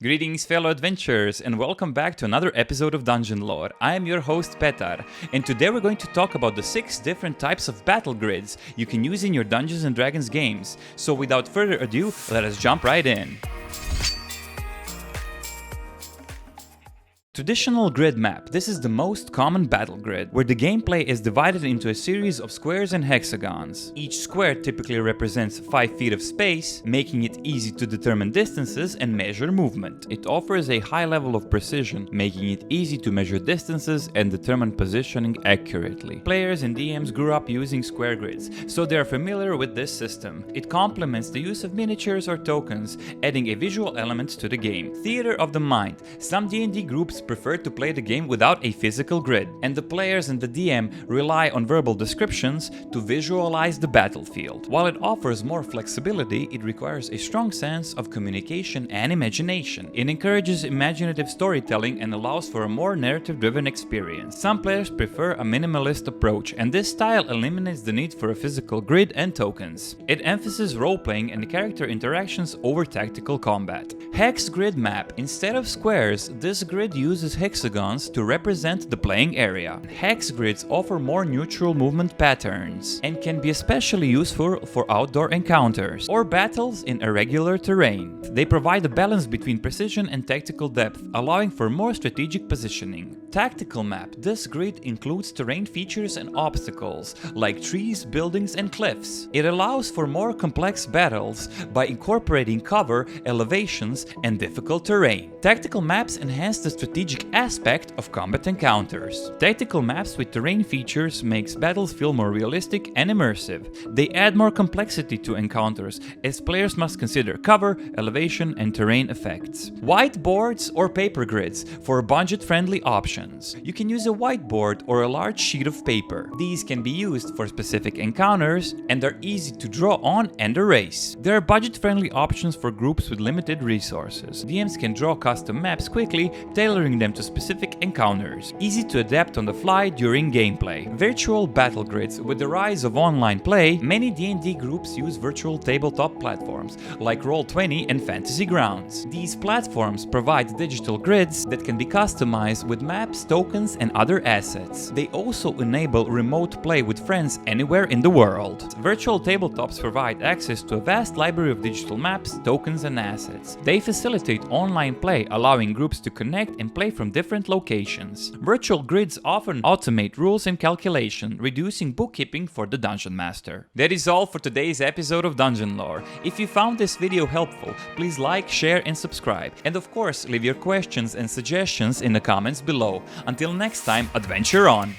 Greetings fellow adventurers and welcome back to another episode of Dungeonlore. I am your host Petar, and today we're going to talk about the 6 different types of battle grids you can use in your Dungeons & Dragons games. So without further ado, let us jump right in. Traditional grid map. This is the most common battle grid, where the gameplay is divided into a series of squares and hexagons. Each square typically represents 5 feet of space, making it easy to determine distances and measure movement. It offers a high level of precision, making it easy to measure distances and determine positioning accurately. Players and DMs grew up using square grids, so they are familiar with this system. It complements the use of miniatures or tokens, adding a visual element to the game. Theater of the mind. Some D&D groups prefer to play the game without a physical grid, and the players and the DM rely on verbal descriptions to visualize the battlefield. While it offers more flexibility, it requires a strong sense of communication and imagination. It encourages imaginative storytelling and allows for a more narrative-driven experience. Some players prefer a minimalist approach, and this style eliminates the need for a physical grid and tokens. It emphasizes role-playing and character interactions over tactical combat. Hex Grid map. Instead of squares, this grid uses hexagons to represent the playing area. Hex grids offer more neutral movement patterns and can be especially useful for outdoor encounters or battles in irregular terrain. They provide a balance between precision and tactical depth, allowing for more strategic positioning. Tactical map. This grid includes terrain features and obstacles like trees, buildings, and cliffs. It allows for more complex battles by incorporating cover, elevations, and difficult terrain. Tactical maps enhance the strategic aspect of combat encounters. Tactical maps with terrain features makes battles feel more realistic and immersive. They add more complexity to encounters, as players must consider cover, elevation, and terrain effects. Whiteboards or paper grids for budget-friendly options. You can use a whiteboard or a large sheet of paper. These can be used for specific encounters and are easy to draw on and erase. There are budget-friendly options for groups with limited resources. DMs can draw custom maps quickly, tailoring them to specific encounters. Easy to adapt on the fly during gameplay. Virtual battle grids. With the rise of online play, many D&D groups use virtual tabletop platforms like Roll20 and Fantasy Grounds. These platforms provide digital grids that can be customized with maps, tokens, and other assets. They also enable remote play with friends anywhere in the world. Virtual tabletops provide access to a vast library of digital maps, tokens, and assets. They facilitate online play, allowing groups to connect and play from different locations. Virtual grids often automate rules and calculation, reducing bookkeeping for the Dungeon Master. That is all for today's episode of Dungeonlore. If you found this video helpful, please like, share, and subscribe. And of course, leave your questions and suggestions in the comments below. Until next time, adventure on!